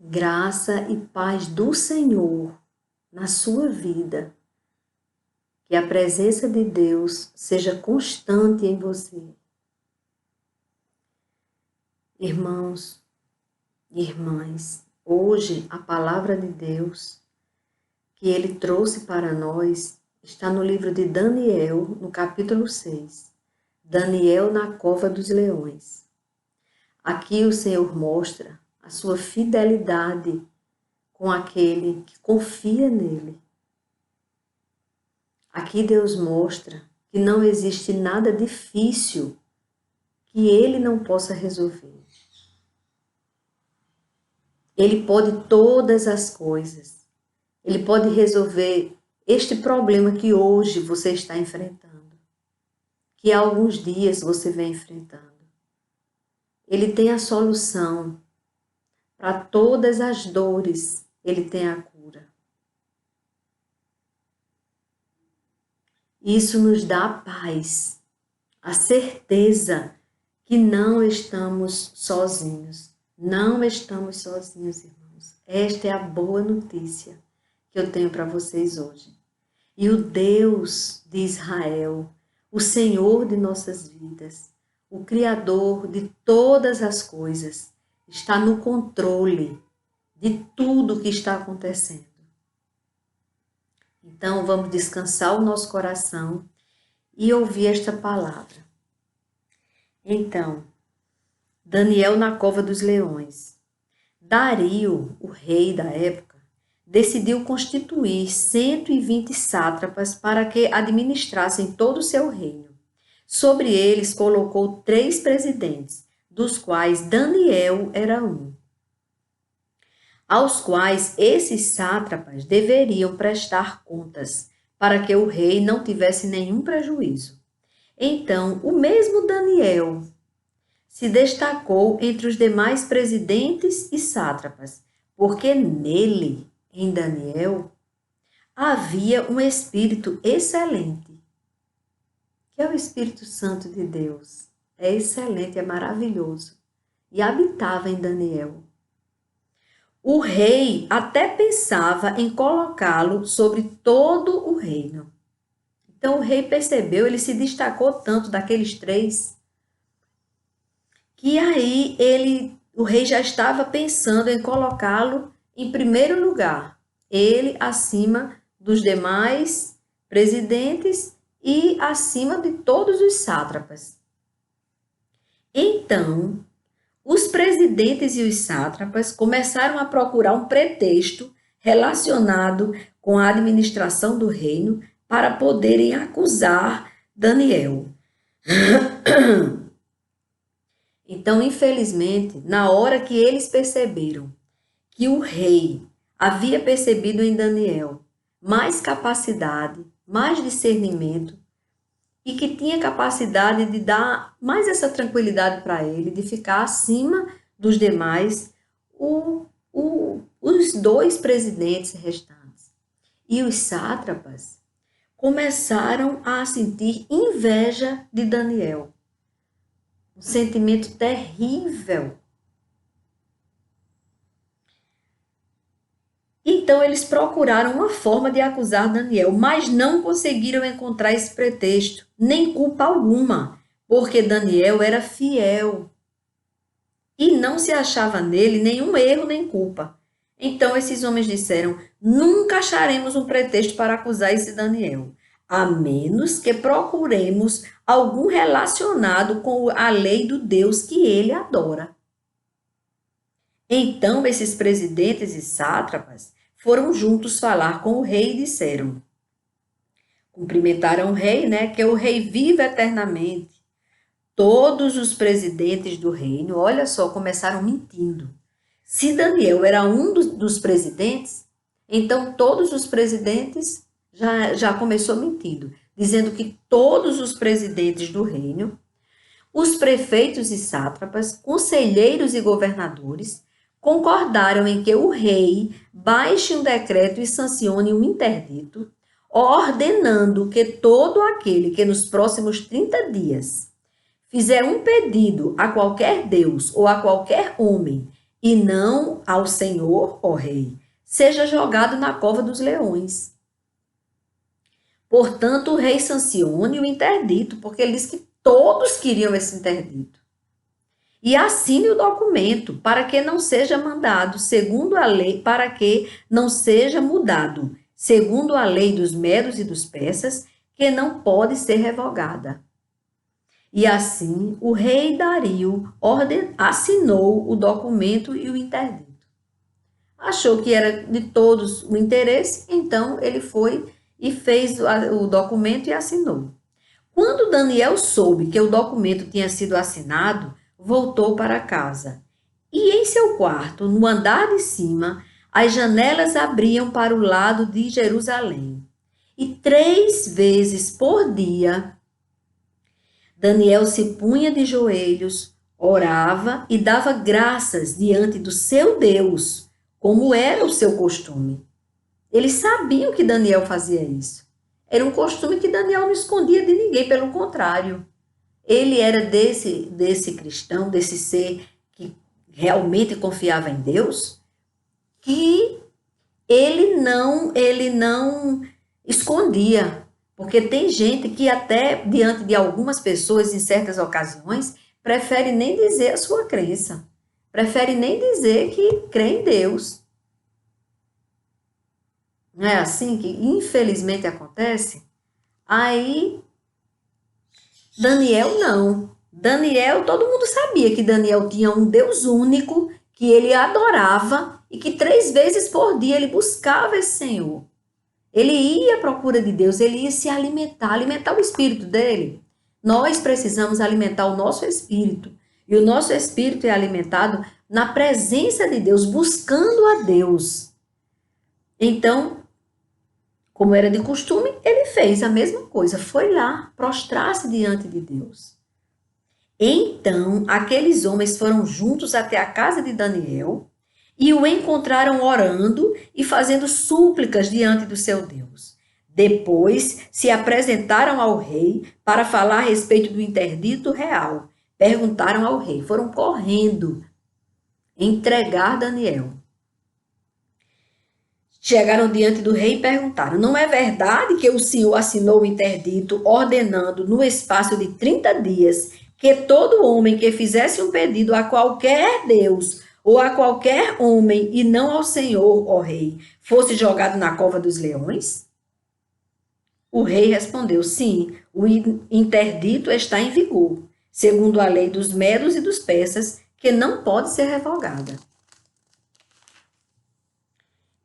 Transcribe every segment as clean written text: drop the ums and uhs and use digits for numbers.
Graça e paz do Senhor na sua vida. Que a presença de Deus seja constante em você. Irmãos e irmãs, hoje a palavra de Deus que Ele trouxe para nós está no livro de Daniel, no capítulo 6. Daniel na cova dos leões. Aqui o Senhor mostra a sua fidelidade com aquele que confia nele. Aqui Deus mostra que não existe nada difícil que Ele não possa resolver. Ele pode todas as coisas. Ele pode resolver este problema que hoje você está enfrentando, que há alguns dias você vem enfrentando. Ele tem a solução para todas as dores, Ele tem a cura. Isso nos dá a paz, a certeza que não estamos sozinhos. Não estamos sozinhos, irmãos. Esta é a boa notícia que eu tenho para vocês hoje. E o Deus de Israel, o Senhor de nossas vidas, o Criador de todas as coisas, está no controle de tudo que está acontecendo. Então, vamos descansar o nosso coração e ouvir esta palavra. Então, Daniel na cova dos leões. Dario, o rei da época, decidiu constituir 120 sátrapas para que administrassem todo o seu reino. Sobre eles colocou 3 presidentes, dos quais Daniel era um, aos quais esses sátrapas deveriam prestar contas, para que o rei não tivesse nenhum prejuízo. Então, o mesmo Daniel se destacou entre os demais presidentes e sátrapas, porque nele, em Daniel, havia um espírito excelente, que é o Espírito Santo de Deus. É excelente, é maravilhoso, e habitava em Daniel. O rei até pensava em colocá-lo sobre todo o reino. Então o rei percebeu, ele se destacou tanto daqueles 3, que aí o rei já estava pensando em colocá-lo em primeiro lugar, ele acima dos demais presidentes e acima de todos os sátrapas. Então, os presidentes e os sátrapas começaram a procurar um pretexto relacionado com a administração do reino para poderem acusar Daniel. Então, infelizmente, na hora que eles perceberam que o rei havia percebido em Daniel mais capacidade, mais discernimento, e que tinha capacidade de dar mais essa tranquilidade para ele, de ficar acima dos demais, os 2 presidentes restantes. E os sátrapas começaram a sentir inveja de Daniel. Um sentimento terrível. Então eles procuraram uma forma de acusar Daniel, mas não conseguiram encontrar esse pretexto, nem culpa alguma, porque Daniel era fiel e não se achava nele nenhum erro nem culpa. Então esses homens disseram: nunca acharemos um pretexto para acusar esse Daniel, a menos que procuremos algum relacionado com a lei do Deus que ele adora. Então esses presidentes e sátrapas foram juntos falar com o rei e disseram, cumprimentaram o rei, que o rei vive eternamente. Todos os presidentes do reino, olha só, começaram mentindo. Se Daniel era um dos presidentes, então todos os presidentes já começou mentindo, dizendo que todos os presidentes do reino, os prefeitos e sátrapas, conselheiros e governadores, concordaram em que o rei baixe um decreto e sancione um interdito, ordenando que todo aquele que nos próximos 30 dias fizer um pedido a qualquer Deus ou a qualquer homem e não ao Senhor, ó rei, seja jogado na cova dos leões. Portanto, o rei sancione o interdito, porque ele diz que todos queriam esse interdito. E assine o documento para que não seja mandado segundo a lei, para que não seja mudado segundo a lei dos medos e dos persas, que não pode ser revogada. E assim o rei Dario assinou o documento e o interdito. Achou que era de todos o interesse, então ele foi e fez o documento e assinou. Quando Daniel soube que o documento tinha sido assinado, voltou para casa. E em seu quarto, no andar de cima, as janelas abriam para o lado de Jerusalém. E 3 vezes por dia, Daniel se punha de joelhos, orava e dava graças diante do seu Deus, como era o seu costume. Eles sabiam que Daniel fazia isso. Era um costume que Daniel não escondia de ninguém, pelo contrário. Ele era desse cristão, desse ser que realmente confiava em Deus, que ele não escondia. Porque tem gente que até diante de algumas pessoas, em certas ocasiões, prefere nem dizer a sua crença. Prefere nem dizer que crê em Deus. Não é assim que infelizmente acontece? Aí, Daniel não. Daniel, todo mundo sabia que Daniel tinha um Deus único, que ele adorava e que 3 vezes por dia ele buscava esse Senhor. Ele ia à procura de Deus, ele ia se alimentar o espírito dele. Nós precisamos alimentar o nosso espírito. E o nosso espírito é alimentado na presença de Deus, buscando a Deus. Então, como era de costume, ele fez a mesma coisa. Foi lá prostrar-se diante de Deus. Então, aqueles homens foram juntos até a casa de Daniel e o encontraram orando e fazendo súplicas diante do seu Deus. Depois se apresentaram ao rei para falar a respeito do interdito real. Perguntaram ao rei, foram correndo entregar Daniel. Chegaram diante do rei e perguntaram: não é verdade que o senhor assinou o interdito ordenando no espaço de 30 dias que todo homem que fizesse um pedido a qualquer Deus ou a qualquer homem, e não ao Senhor, ó rei, fosse jogado na cova dos leões? O rei respondeu: sim, o interdito está em vigor, segundo a lei dos medos e dos persas, que não pode ser revogada.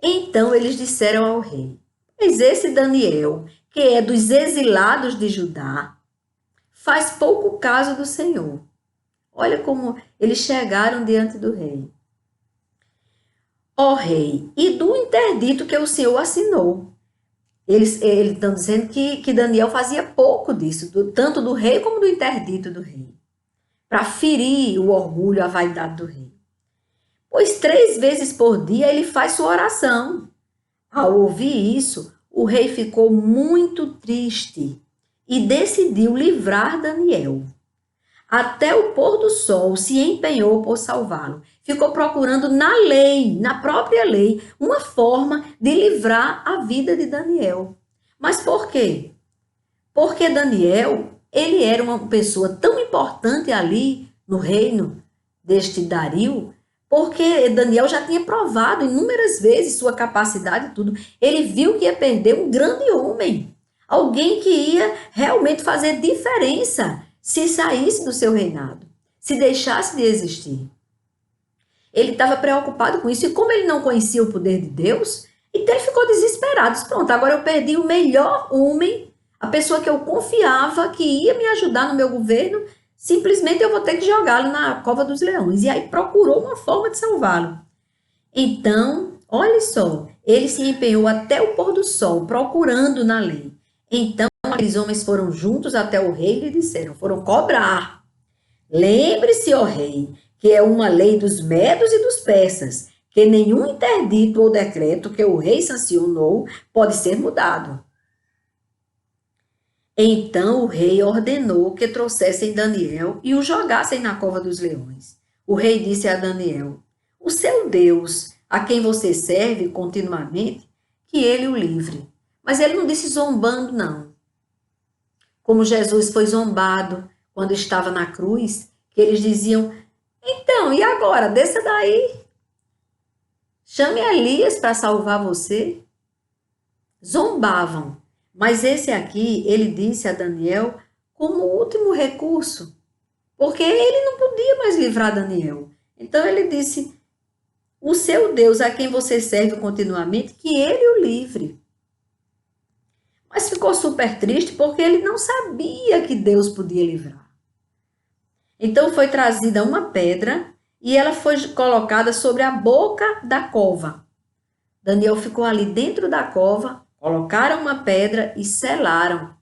Então eles disseram ao rei: mas esse Daniel, que é dos exilados de Judá, faz pouco caso do Senhor. Olha como eles chegaram diante do rei. Ó rei, e do interdito que o Senhor assinou. Eles estão dizendo que Daniel fazia pouco disso, tanto do rei como do interdito do rei, para ferir o orgulho, a vaidade do rei. Pois 3 vezes por dia ele faz sua oração. Ao ouvir isso, o rei ficou muito triste e decidiu livrar Daniel. Até o pôr do sol se empenhou por salvá-lo. Ficou procurando na lei, na própria lei, uma forma de livrar a vida de Daniel. Mas por quê? Porque Daniel, ele era uma pessoa tão importante ali no reino deste Dario, porque Daniel já tinha provado inúmeras vezes sua capacidade e tudo. Ele viu que ia perder um grande homem, alguém que ia realmente fazer diferença se saísse do seu reinado, se deixasse de existir. Ele estava preocupado com isso, e como ele não conhecia o poder de Deus, então ele ficou desesperado. Disse, pronto, agora eu perdi o melhor homem, a pessoa que eu confiava, que ia me ajudar no meu governo, simplesmente eu vou ter que jogá-lo na cova dos leões. E aí procurou uma forma de salvá-lo. Então, olha só, ele se empenhou até o pôr do sol, procurando na lei. Então, aqueles homens foram juntos até o rei e lhe disseram, foram cobrar. Lembre-se, ó rei, que é uma lei dos medos e dos persas, que nenhum interdito ou decreto que o rei sancionou pode ser mudado. Então o rei ordenou que trouxessem Daniel e o jogassem na cova dos leões. O rei disse a Daniel: o seu Deus, a quem você serve continuamente, que ele o livre. Mas ele não disse zombando, não. Como Jesus foi zombado quando estava na cruz, que eles diziam, então, e agora? Desça daí. Chame Elias para salvar você. Zombavam. Mas esse aqui, ele disse a Daniel como último recurso, porque ele não podia mais livrar Daniel. Então ele disse, o seu Deus, a quem você serve continuamente, que ele o livre. Mas ficou super triste porque ele não sabia que Deus podia livrar. Então foi trazida uma pedra e ela foi colocada sobre a boca da cova. Daniel ficou ali dentro da cova, colocaram uma pedra e selaram.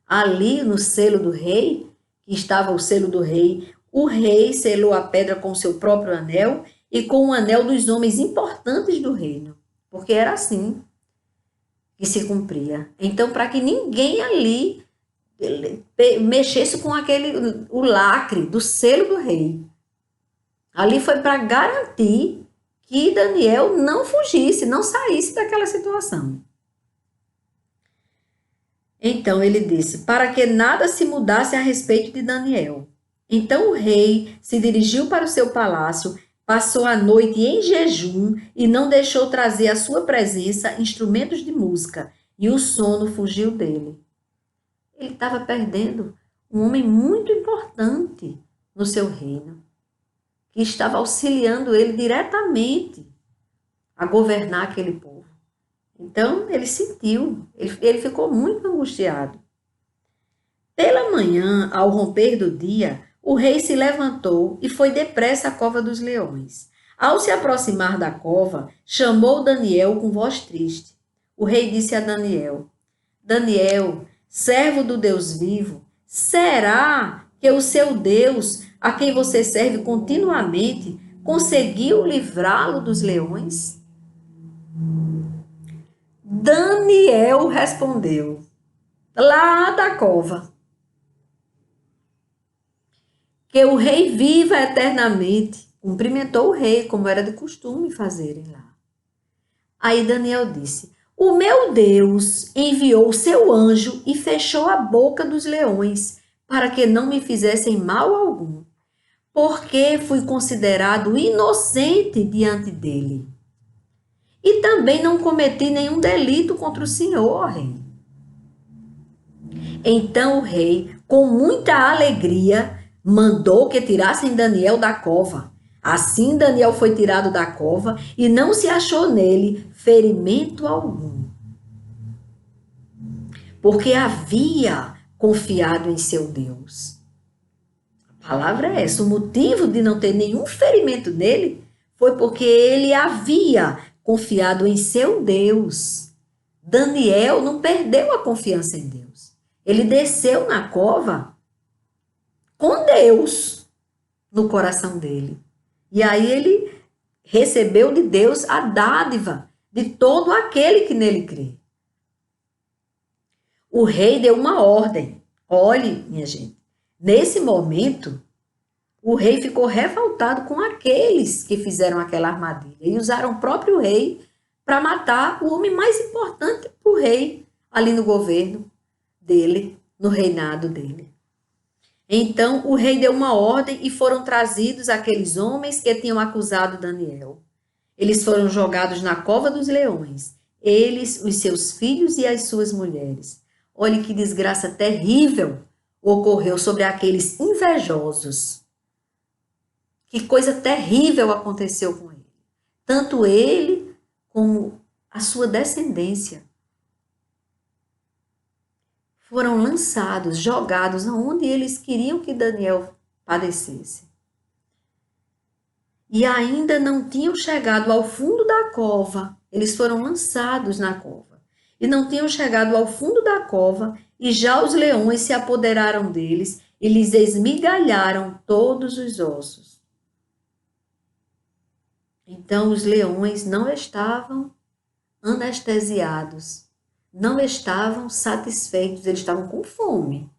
Ali no selo do rei, que estava o selo do rei, o rei selou a pedra com seu próprio anel e com o anel dos homens importantes do reino, porque era assim que se cumpria. Então, para que ninguém ali mexesse com o lacre do selo do rei. Ali foi para garantir que Daniel não fugisse, não saísse daquela situação. Então ele disse, para que nada se mudasse a respeito de Daniel. Então o rei se dirigiu para o seu palácio, passou a noite em jejum e não deixou trazer à sua presença instrumentos de música, e o sono fugiu dele. Ele estava perdendo um homem muito importante no seu reino, que estava auxiliando ele diretamente a governar aquele povo. Então, ele sentiu, ele ficou muito angustiado. Pela manhã, ao romper do dia, o rei se levantou e foi depressa à cova dos leões. Ao se aproximar da cova, chamou Daniel com voz triste. O rei disse a Daniel, Daniel, servo do Deus vivo, será que o seu Deus, a quem você serve continuamente, conseguiu livrá-lo dos leões? Daniel respondeu, lá da cova, que o rei viva eternamente. Cumprimentou o rei, como era de costume fazerem lá. Aí Daniel disse, o meu Deus enviou o seu anjo e fechou a boca dos leões, para que não me fizessem mal algum, porque fui considerado inocente diante dele. E também não cometi nenhum delito contra o Senhor, rei. Então o rei, com muita alegria, mandou que tirassem Daniel da cova. Assim Daniel foi tirado da cova e não se achou nele ferimento algum, porque havia confiado em seu Deus. A palavra é essa, o motivo de não ter nenhum ferimento nele foi porque ele havia confiado em seu Deus. Daniel não perdeu a confiança em Deus. Ele desceu na cova com Deus no coração dele. E aí ele recebeu de Deus a dádiva de todo aquele que nele crê. O rei deu uma ordem. Olhe, minha gente, nesse momento, o rei ficou revoltado com aqueles que fizeram aquela armadilha e usaram o próprio rei para matar o homem mais importante para o rei ali no governo dele, no reinado dele. Então o rei deu uma ordem e foram trazidos aqueles homens que tinham acusado Daniel. Eles foram jogados na cova dos leões, eles, os seus filhos e as suas mulheres. Olhe que desgraça terrível ocorreu sobre aqueles invejosos. Que coisa terrível aconteceu com ele. Tanto ele como a sua descendência foram lançados, jogados aonde eles queriam que Daniel padecesse. E ainda não tinham chegado ao fundo da cova, eles foram lançados na cova. E não tinham chegado ao fundo da cova, e já os leões se apoderaram deles e lhes esmigalharam todos os ossos. Então os leões não estavam anestesiados, não estavam satisfeitos, eles estavam com fome.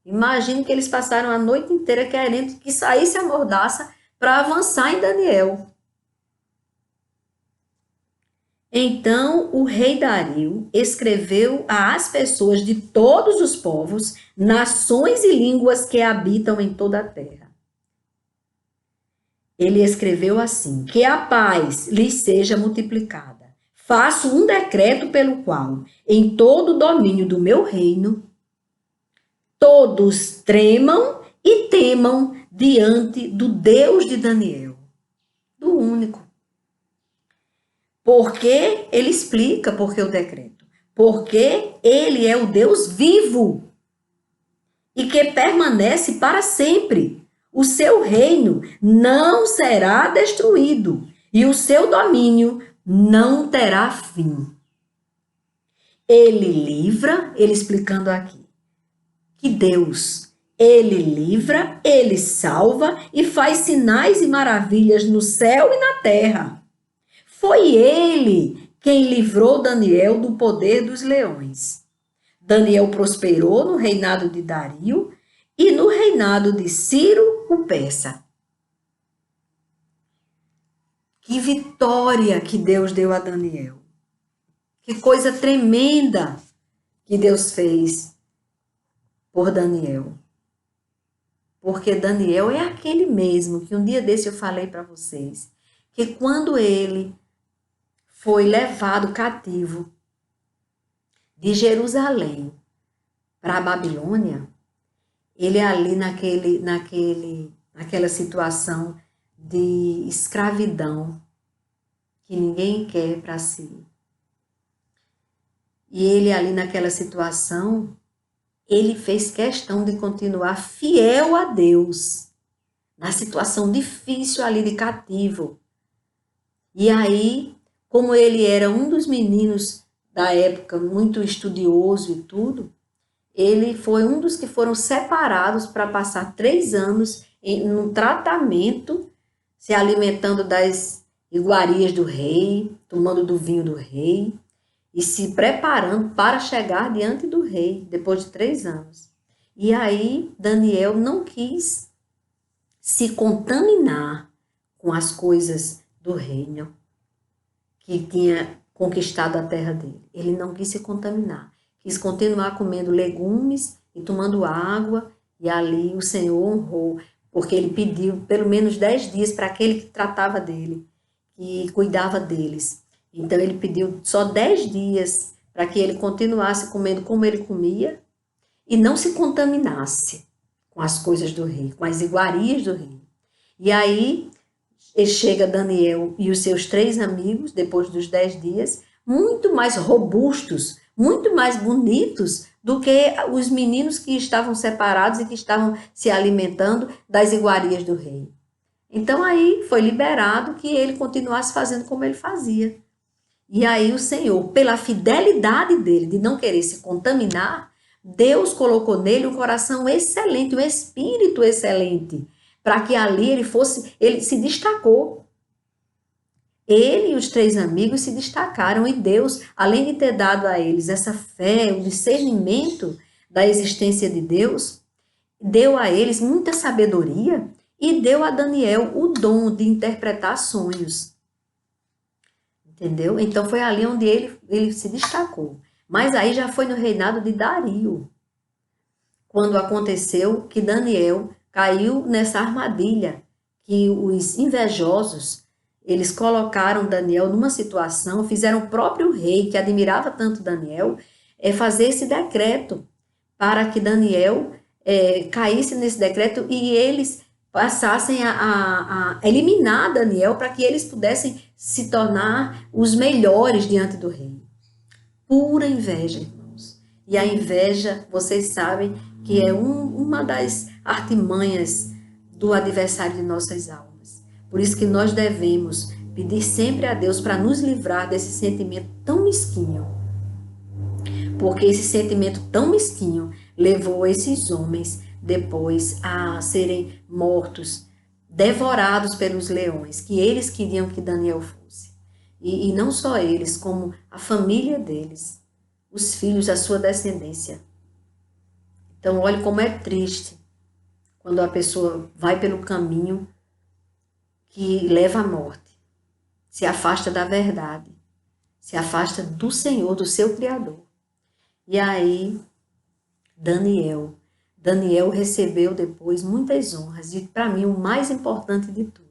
Imagine que eles passaram a noite inteira querendo que saísse a mordaça para avançar em Daniel. Então o rei Dario escreveu às pessoas de todos os povos, nações e línguas que habitam em toda a terra. Ele escreveu assim: que a paz lhes seja multiplicada. Faço um decreto pelo qual, em todo o domínio do meu reino, todos tremam e temam diante do Deus de Daniel, do único. Porque ele explica por que o decreto. Porque ele é o Deus vivo e que permanece para sempre. O seu reino não será destruído e o seu domínio não terá fim. Ele livra, ele explicando aqui, que Deus, ele livra, ele salva e faz sinais e maravilhas no céu e na terra. Foi ele quem livrou Daniel do poder dos leões. Daniel prosperou no reinado de Dario e no reinado de Ciro, o persa. Que vitória que Deus deu a Daniel. Que coisa tremenda que Deus fez por Daniel. Porque Daniel é aquele mesmo que um dia desse eu falei para vocês, que quando ele foi levado cativo de Jerusalém para a Babilônia, ele ali naquela situação de escravidão que ninguém quer para si. E ele ali naquela situação, ele fez questão de continuar fiel a Deus, na situação difícil ali de cativo. E aí, como ele era um dos meninos da época, muito estudioso e tudo, ele foi um dos que foram separados para passar 3 anos num tratamento, se alimentando das iguarias do rei, tomando do vinho do rei e se preparando para chegar diante do rei, depois de 3 anos. E aí Daniel não quis se contaminar com as coisas do reino que tinha conquistado a terra dele. Ele não quis se contaminar. Quis continuar comendo legumes e tomando água, e ali o Senhor honrou, porque ele pediu pelo menos 10 dias para aquele que tratava dele, que cuidava deles. Então ele pediu só 10 dias para que ele continuasse comendo como ele comia e não se contaminasse com as coisas do rei, com as iguarias do rei. E aí chega Daniel e os seus 3 amigos, depois dos 10 dias, muito mais robustos, muito mais bonitos do que os meninos que estavam separados e que estavam se alimentando das iguarias do rei. Então aí foi liberado que ele continuasse fazendo como ele fazia. E aí o Senhor, pela fidelidade dele, de não querer se contaminar, Deus colocou nele um coração excelente, um espírito excelente, para que ali ele se destacou. Ele e os 3 amigos se destacaram e Deus, além de ter dado a eles essa fé, o discernimento da existência de Deus, deu a eles muita sabedoria e deu a Daniel o dom de interpretar sonhos. Entendeu? Então foi ali onde ele se destacou. Mas aí já foi no reinado de Dario, quando aconteceu que Daniel caiu nessa armadilha, que os invejosos, eles colocaram Daniel numa situação, fizeram o próprio rei, que admirava tanto Daniel, fazer esse decreto, para que Daniel caísse nesse decreto e eles passassem a eliminar Daniel, para que eles pudessem se tornar os melhores diante do rei. Pura inveja, irmãos. E a inveja, vocês sabem, que é uma das artimanhas do adversário de nossas almas. Por isso que nós devemos pedir sempre a Deus para nos livrar desse sentimento tão mesquinho. Porque esse sentimento tão mesquinho levou esses homens depois a serem mortos, devorados pelos leões, que eles queriam que Daniel fosse. E não só eles, como a família deles, os filhos, a sua descendência. Então, olhe como é triste quando a pessoa vai pelo caminho que leva à morte, se afasta da verdade. se afasta do Senhor, do seu Criador. E aí, Daniel recebeu depois muitas honras. E para mim, o mais importante de tudo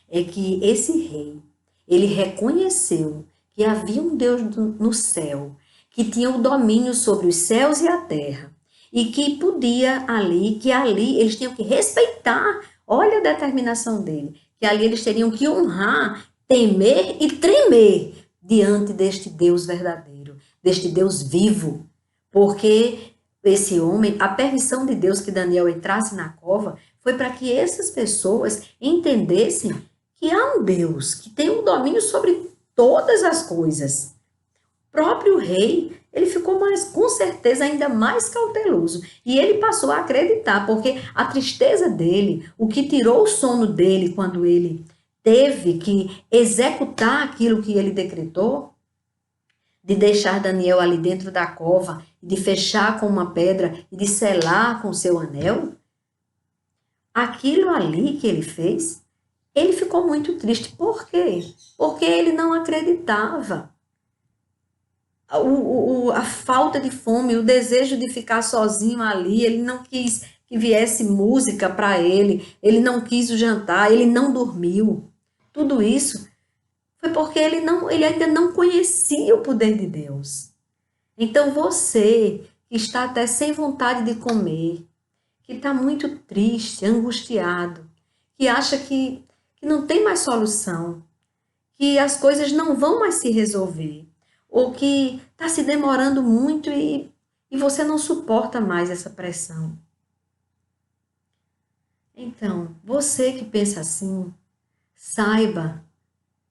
é que esse rei, ele reconheceu que havia um Deus no céu, que tinha o domínio sobre os céus e a terra, e que ali eles tinham que respeitar, olha a determinação dele, que ali eles teriam que honrar, temer e tremer diante deste Deus verdadeiro, deste Deus vivo, porque esse homem, a permissão de Deus que Daniel entrasse na cova foi para que essas pessoas entendessem que há um Deus que tem um domínio sobre todas as coisas. O próprio rei, ele ficou com certeza, ainda mais cauteloso. E ele passou a acreditar, porque a tristeza dele, o que tirou o sono dele quando ele teve que executar aquilo que ele decretou, de deixar Daniel ali dentro da cova, de fechar com uma pedra e de selar com seu anel, aquilo ali que ele fez, ele ficou muito triste. Por quê? Porque ele não acreditava. A falta de fome, o desejo de ficar sozinho ali, ele não quis que viesse música para ele não quis o jantar, ele não dormiu. Tudo isso foi porque ele ainda não conhecia o poder de Deus. Então você que está até sem vontade de comer, que está muito triste, angustiado, que acha que não tem mais solução, que as coisas não vão mais se resolver, ou que está se demorando muito e você não suporta mais essa pressão. Então, você que pensa assim, saiba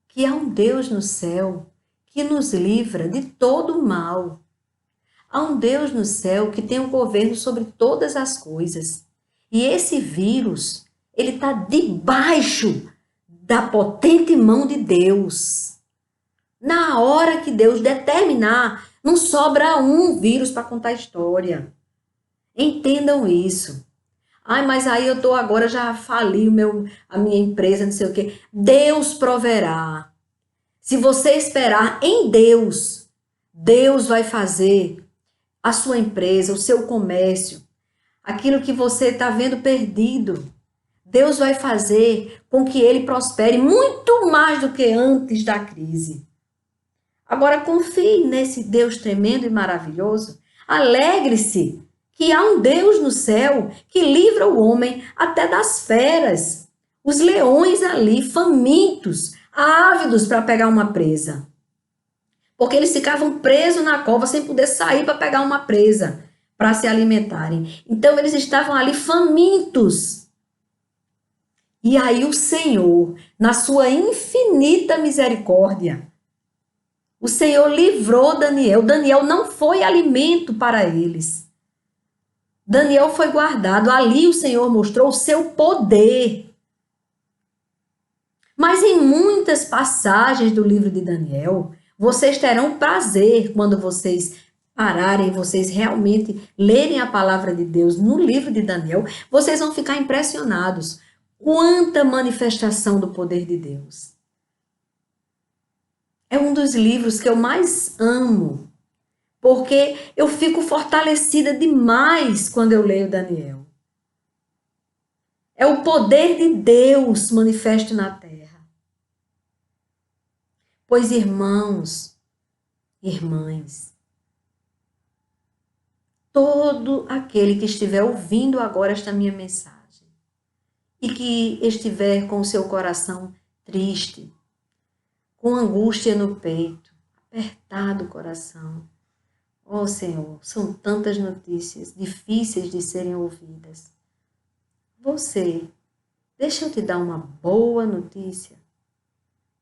que há um Deus no céu que nos livra de todo o mal. Há um Deus no céu que tem o governo sobre todas as coisas. E esse vírus, ele está debaixo da potente mão de Deus. Na hora que Deus determinar, não sobra um vírus para contar a história. Entendam isso. Ai, mas aí eu tô agora, já fali a minha empresa, não sei o quê. Deus proverá. Se você esperar em Deus, Deus vai fazer a sua empresa, o seu comércio, aquilo que você está vendo perdido. Deus vai fazer com que ele prospere muito mais do que antes da crise. Agora confie nesse Deus tremendo e maravilhoso. Alegre-se que há um Deus no céu que livra o homem até das feras. Os leões ali, famintos, ávidos para pegar uma presa. Porque eles ficavam presos na cova sem poder sair para pegar uma presa, para se alimentarem. Então eles estavam ali famintos. E aí o Senhor, na sua infinita misericórdia, o Senhor livrou Daniel. Daniel não foi alimento para eles. Daniel foi guardado. Ali o Senhor mostrou o seu poder. Mas em muitas passagens do livro de Daniel, vocês terão prazer quando vocês pararem, vocês realmente lerem a palavra de Deus no livro de Daniel, vocês vão ficar impressionados. Quanta manifestação do poder de Deus. É um dos livros que eu mais amo, porque eu fico fortalecida demais quando eu leio Daniel. É o poder de Deus manifesto na terra. Pois, irmãos, irmãs, todo aquele que estiver ouvindo agora esta minha mensagem e que estiver com o seu coração triste, com angústia no peito, apertado o coração, oh Senhor, são tantas notícias difíceis de serem ouvidas. Deixa eu te dar uma boa notícia.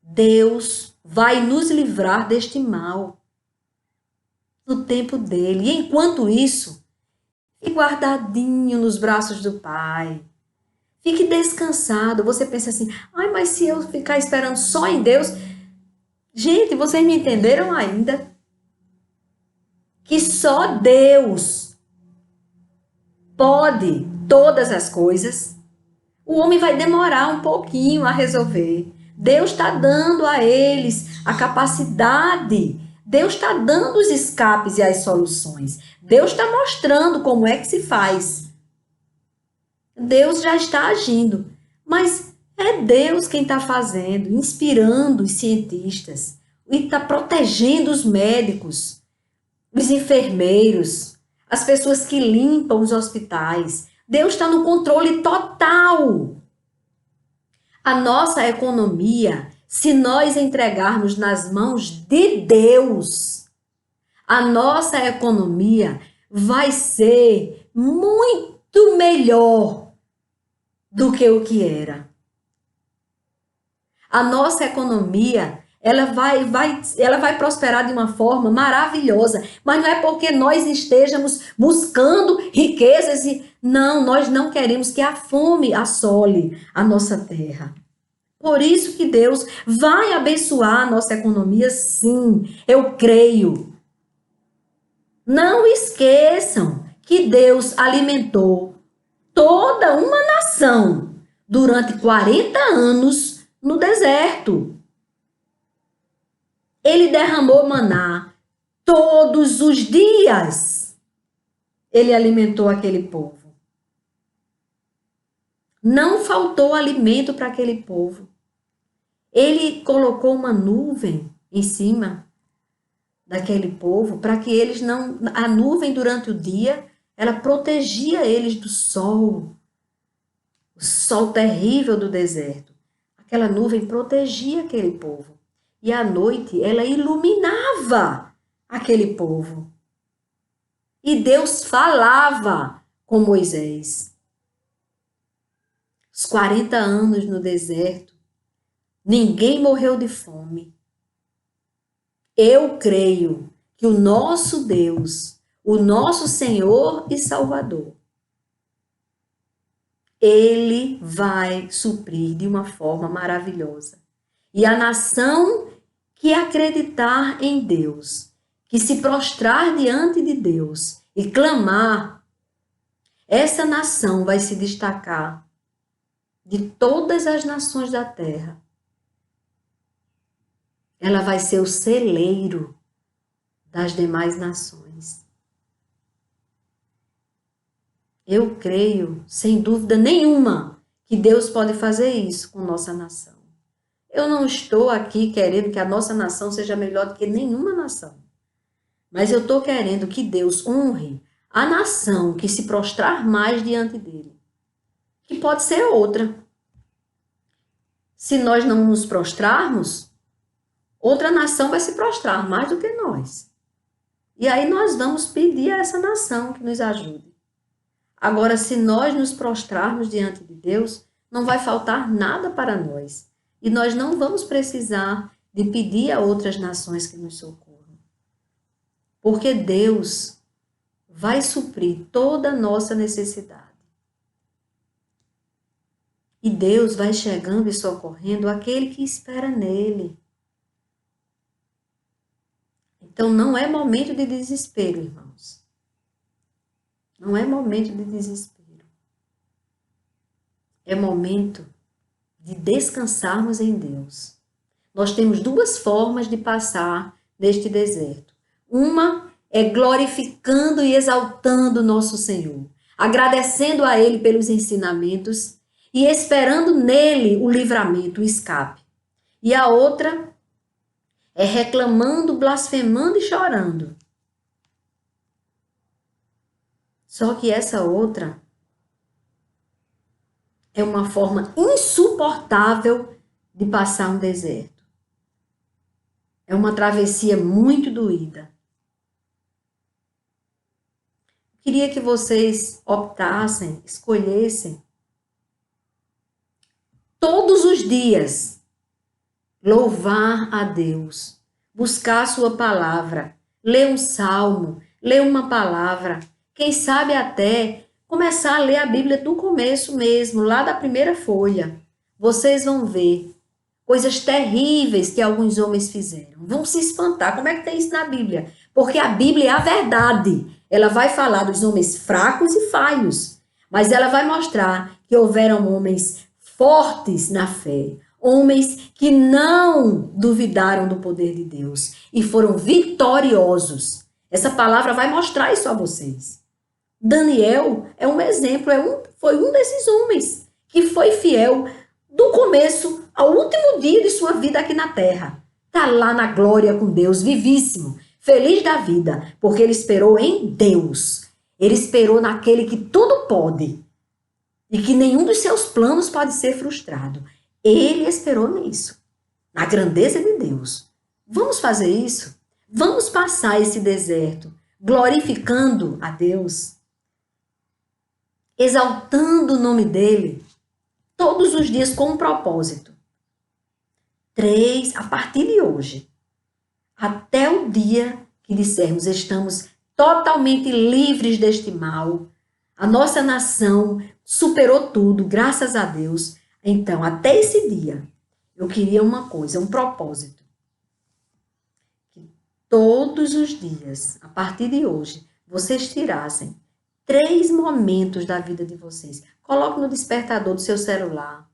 Deus vai nos livrar deste mal no tempo dele. E enquanto isso, fique guardadinho nos braços do Pai. Fique descansado. Você pensa assim, ai, mas se eu ficar esperando só em Deus... Gente, vocês me entenderam ainda? Que só Deus pode todas as coisas. O homem vai demorar um pouquinho a resolver. Deus está dando a eles a capacidade. Deus está dando os escapes e as soluções. Deus está mostrando como é que se faz. Deus já está agindo. Mas é Deus quem está fazendo, inspirando os cientistas. E está protegendo os médicos, os enfermeiros, as pessoas que limpam os hospitais. Deus está no controle total. A nossa economia, se nós entregarmos nas mãos de Deus, a nossa economia vai ser muito melhor do que o que era. A nossa economia, ela vai prosperar de uma forma maravilhosa, mas não é porque nós estejamos buscando riquezas e não, nós não queremos que a fome assole a nossa terra. Por isso que Deus vai abençoar a nossa economia, sim, eu creio. Não esqueçam que Deus alimentou toda uma nação durante 40 anos no deserto. Ele derramou maná todos os dias. Ele alimentou aquele povo. Não faltou alimento para aquele povo. Ele colocou uma nuvem em cima daquele povo para que eles não... A nuvem durante o dia, ela protegia eles do sol. O sol terrível do deserto. Aquela nuvem protegia aquele povo. E à noite ela iluminava aquele povo. E Deus falava com Moisés. Os 40 anos no deserto, ninguém morreu de fome. Eu creio que o nosso Deus, o nosso Senhor e Salvador, Ele vai suprir de uma forma maravilhosa. E a nação que acreditar em Deus, que se prostrar diante de Deus e clamar, essa nação vai se destacar de todas as nações da terra. Ela vai ser o celeiro das demais nações. Eu creio, sem dúvida nenhuma, que Deus pode fazer isso com nossa nação. Eu não estou aqui querendo que a nossa nação seja melhor do que nenhuma nação. Mas eu estou querendo que Deus honre a nação que se prostrar mais diante dele. Que pode ser outra. Se nós não nos prostrarmos, outra nação vai se prostrar mais do que nós. E aí nós vamos pedir a essa nação que nos ajude. Agora, se nós nos prostrarmos diante de Deus, não vai faltar nada para nós. E nós não vamos precisar de pedir a outras nações que nos socorram. Porque Deus vai suprir toda a nossa necessidade. E Deus vai chegando e socorrendo aquele que espera nele. Então não é momento de desespero, irmãos. Não é momento de desespero. É momento de descansarmos em Deus. Nós temos duas formas de passar neste deserto. Uma é glorificando e exaltando nosso Senhor, agradecendo a Ele pelos ensinamentos e esperando nele o livramento, o escape. E a outra é reclamando, blasfemando e chorando. Só que essa outra é uma forma insuportável de passar um deserto. É uma travessia muito doída. Queria que vocês optassem, escolhessem todos os dias louvar a Deus, buscar a sua palavra, ler um salmo, ler uma palavra, quem sabe até começar a ler a Bíblia do começo mesmo, lá da primeira folha. Vocês vão ver coisas terríveis que alguns homens fizeram. Vão se espantar. Como é que tem isso na Bíblia? Porque a Bíblia é a verdade. Ela vai falar dos homens fracos e falhos, mas ela vai mostrar que houveram homens fortes na fé, Homens que não duvidaram do poder de Deus e foram vitoriosos. Essa palavra vai mostrar isso a vocês. Daniel é um exemplo, foi um desses homens que foi fiel do começo ao último dia de sua vida aqui na terra. Está lá na glória com Deus, vivíssimo, feliz da vida, porque ele esperou em Deus. Ele esperou naquele que tudo pode e que nenhum dos seus planos pode ser frustrado. Ele esperou nisso, na grandeza de Deus. Vamos fazer isso? Vamos passar esse deserto glorificando a Deus, exaltando o nome dele, todos os dias com um propósito. 3, a partir de hoje, até o dia que dissermos estamos totalmente livres deste mal, a nossa nação superou tudo, graças a Deus. Então, até esse dia, eu queria uma coisa, um propósito. Que todos os dias, a partir de hoje, vocês tirassem 3 momentos da vida de vocês. Coloque no despertador do seu celular.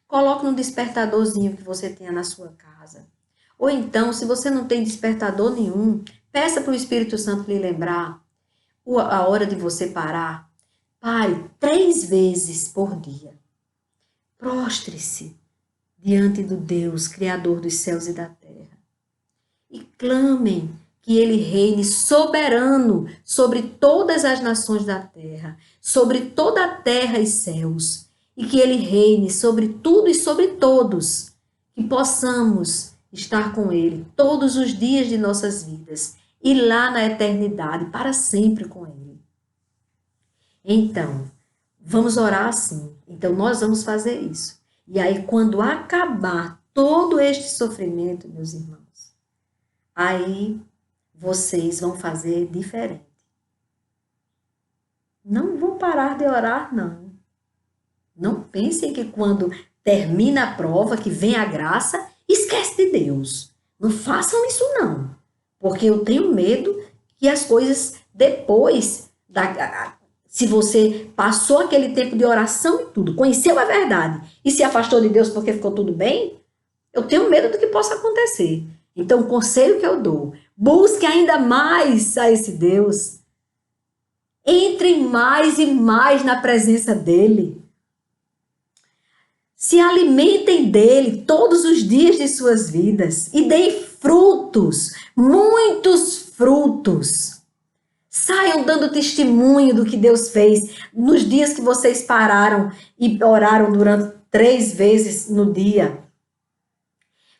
Coloque no despertadorzinho que você tenha na sua casa. Ou então, se você não tem despertador nenhum, peça para o Espírito Santo lhe lembrar a hora de você parar. Pare 3 vezes por dia. Prostre-se diante do Deus, Criador dos céus e da terra. E clamem que Ele reine soberano sobre todas as nações da terra, sobre toda a terra e céus, e que Ele reine sobre tudo e sobre todos, que possamos estar com Ele todos os dias de nossas vidas e lá na eternidade, para sempre com Ele. Então, vamos orar assim. Então, nós vamos fazer isso. E aí, quando acabar todo este sofrimento, meus irmãos, aí vocês vão fazer diferente. Não vão parar de orar, não. Não pensem que quando termina a prova, que vem a graça, esquece de Deus. Não façam isso, não. Porque eu tenho medo que as coisas depois, se você passou aquele tempo de oração e tudo, conheceu a verdade e se afastou de Deus porque ficou tudo bem, eu tenho medo do que possa acontecer. Então, o conselho que eu dou, busque ainda mais a esse Deus. Entre mais e mais na presença dele. Se alimentem dele todos os dias de suas vidas e deem frutos, muitos frutos. Saiam dando testemunho do que Deus fez nos dias que vocês pararam e oraram durante 3 vezes no dia.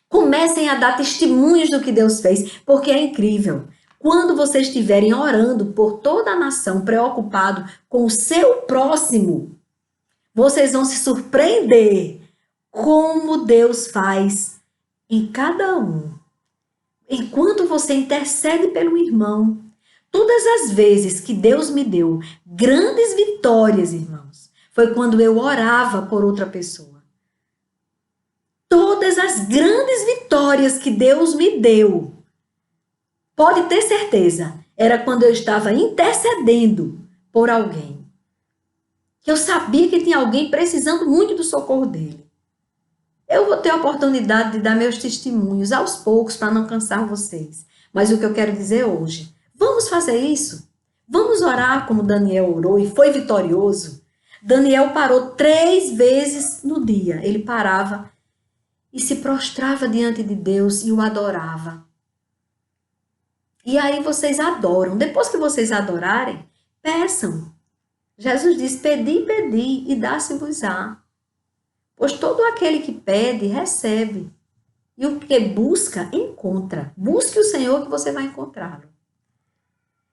Comecem a dar testemunhos do que Deus fez, porque é incrível. Quando vocês estiverem orando por toda a nação, preocupado com o seu próximo, vocês vão se surpreender como Deus faz em cada um. Enquanto você intercede pelo irmão, todas as vezes que Deus me deu grandes vitórias, irmãos, foi quando eu orava por outra pessoa. Todas as grandes vitórias que Deus me deu, pode ter certeza, era quando eu estava intercedendo por alguém. Que eu sabia que tinha alguém precisando muito do socorro dele. Eu vou ter a oportunidade de dar meus testemunhos aos poucos para não cansar vocês. Mas o que eu quero dizer hoje, vamos fazer isso? Vamos orar como Daniel orou e foi vitorioso? Daniel parou 3 vezes no dia. Ele parava e se prostrava diante de Deus e o adorava. E aí vocês adoram. Depois que vocês adorarem, peçam. Jesus diz, pedi, pedi e dá-se-vos-á. Pois todo aquele que pede, recebe. E o que busca, encontra. Busque o Senhor que você vai encontrá-lo.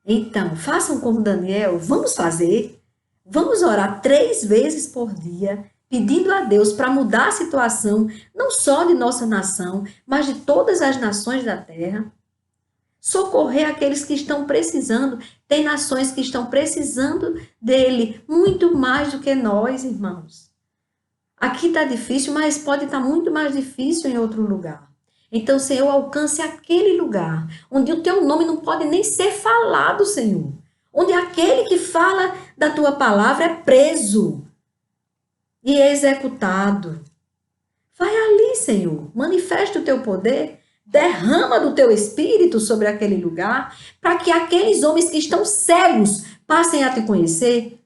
Então, façam como Daniel, vamos fazer. Vamos orar 3 vezes por dia, pedindo a Deus para mudar a situação, não só de nossa nação, mas de todas as nações da terra. Socorrer aqueles que estão precisando. Tem nações que estão precisando dele muito mais do que nós, irmãos. Aqui está difícil, mas pode estar muito mais difícil em outro lugar. Então, Senhor, alcance aquele lugar onde o teu nome não pode nem ser falado, Senhor. Onde aquele que fala da tua palavra é preso e executado. Vai ali, Senhor, manifesta o teu poder, derrama do teu espírito sobre aquele lugar, para que aqueles homens que estão cegos passem a te conhecer.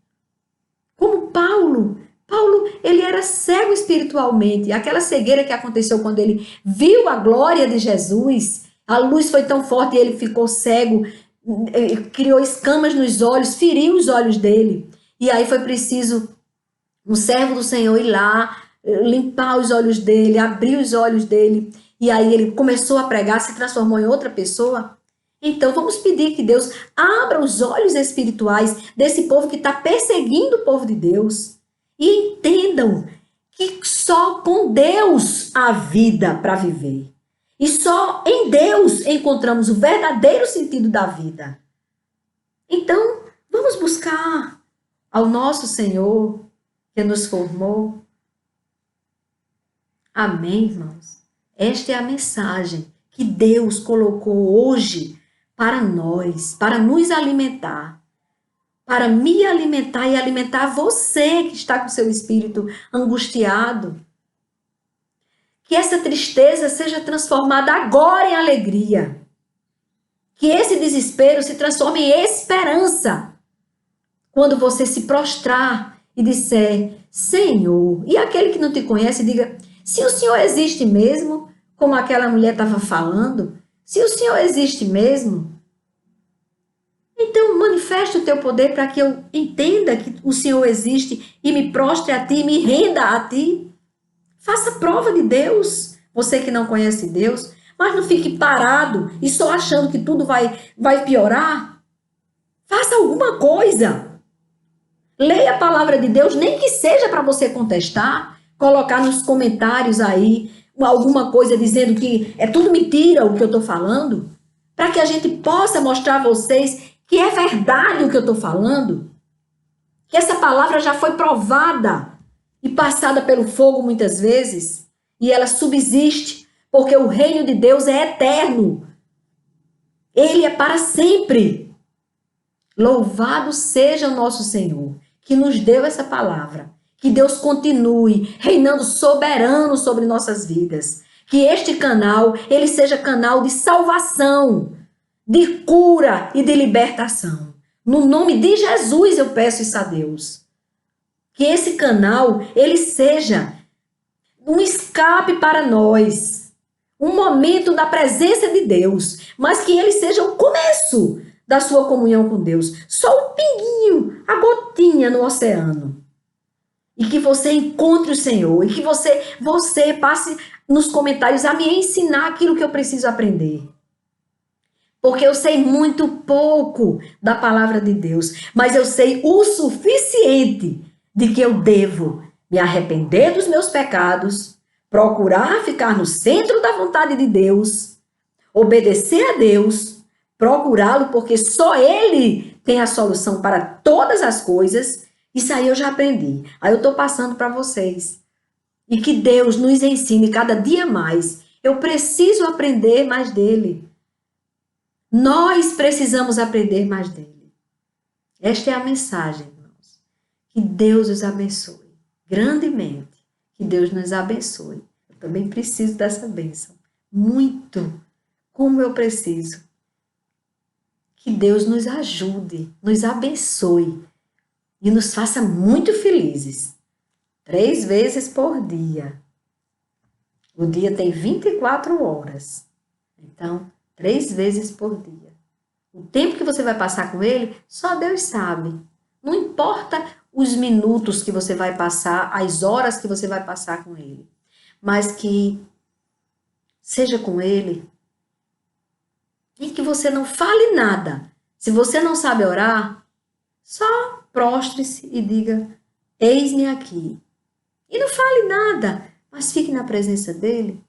Como Paulo. Paulo, ele era cego espiritualmente. Aquela cegueira que aconteceu quando ele viu a glória de Jesus, a luz foi tão forte e ele ficou cego, criou escamas nos olhos, feriu os olhos dele. E aí foi preciso um servo do Senhor ir lá, limpar os olhos dele, abrir os olhos dele. E aí ele começou a pregar, se transformou em outra pessoa. Então vamos pedir que Deus abra os olhos espirituais desse povo que está perseguindo o povo de Deus. E entendam que só com Deus há vida para viver. E só em Deus encontramos o verdadeiro sentido da vida. Então, vamos buscar ao nosso Senhor que nos formou. Amém, irmãos? Esta é a mensagem que Deus colocou hoje para nós, para nos alimentar, para me alimentar e alimentar você que está com seu espírito angustiado. Que essa tristeza seja transformada agora em alegria. Que esse desespero se transforme em esperança. Quando você se prostrar e disser, Senhor, e aquele que não te conhece diga, se o Senhor existe mesmo, como aquela mulher estava falando, se o Senhor existe mesmo, então manifesta o teu poder para que eu entenda que o Senhor existe e me prostre a ti, me renda a ti. Faça prova de Deus, você que não conhece Deus, mas não fique parado e só achando que tudo vai piorar. Faça alguma coisa. Leia a palavra de Deus, nem que seja para você contestar, colocar nos comentários aí alguma coisa dizendo que é tudo mentira o que eu estou falando, para que a gente possa mostrar a vocês que é verdade o que eu estou falando, que essa palavra já foi provada e passada pelo fogo muitas vezes, e ela subsiste, porque o reino de Deus é eterno. Ele é para sempre. Louvado seja o nosso Senhor, que nos deu essa palavra. Que Deus continue reinando soberano sobre nossas vidas. Que este canal, ele seja canal de salvação, de cura e de libertação. No nome de Jesus eu peço isso a Deus. Que esse canal, ele seja um escape para nós, um momento da presença de Deus, mas que ele seja o começo da sua comunhão com Deus. Só um pinguinho, a gotinha no oceano. E que você encontre o Senhor, e que você passe nos comentários a me ensinar aquilo que eu preciso aprender. Porque eu sei muito pouco da palavra de Deus, mas eu sei o suficiente de que eu devo me arrepender dos meus pecados, procurar ficar no centro da vontade de Deus, obedecer a Deus, procurá-lo, porque só Ele tem a solução para todas as coisas. Isso aí eu já aprendi. Aí eu estou passando para vocês. E que Deus nos ensine cada dia mais. Eu preciso aprender mais dele. Nós precisamos aprender mais dele. Esta é a mensagem, irmãos. Que Deus os abençoe grandemente. Que Deus nos abençoe. Eu também preciso dessa bênção. Muito. Como eu preciso. Que Deus nos ajude, nos abençoe e nos faça muito felizes. 3 vezes por dia. O dia tem 24 horas. Então, 3 vezes por dia. O tempo que você vai passar com ele, só Deus sabe. Não importa os minutos que você vai passar, as horas que você vai passar com ele. Mas que seja com ele. E que você não fale nada. Se você não sabe orar, só prostre-se e diga, eis-me aqui. E não fale nada, mas fique na presença dele.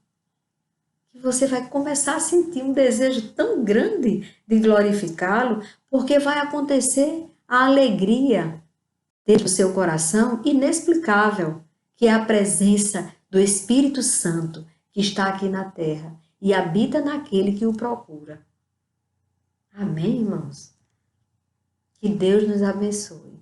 Que você vai começar a sentir um desejo tão grande de glorificá-lo, porque vai acontecer a alegria dentro do seu coração inexplicável, que é a presença do Espírito Santo que está aqui na terra e habita naquele que o procura. Amém, irmãos? Que Deus nos abençoe.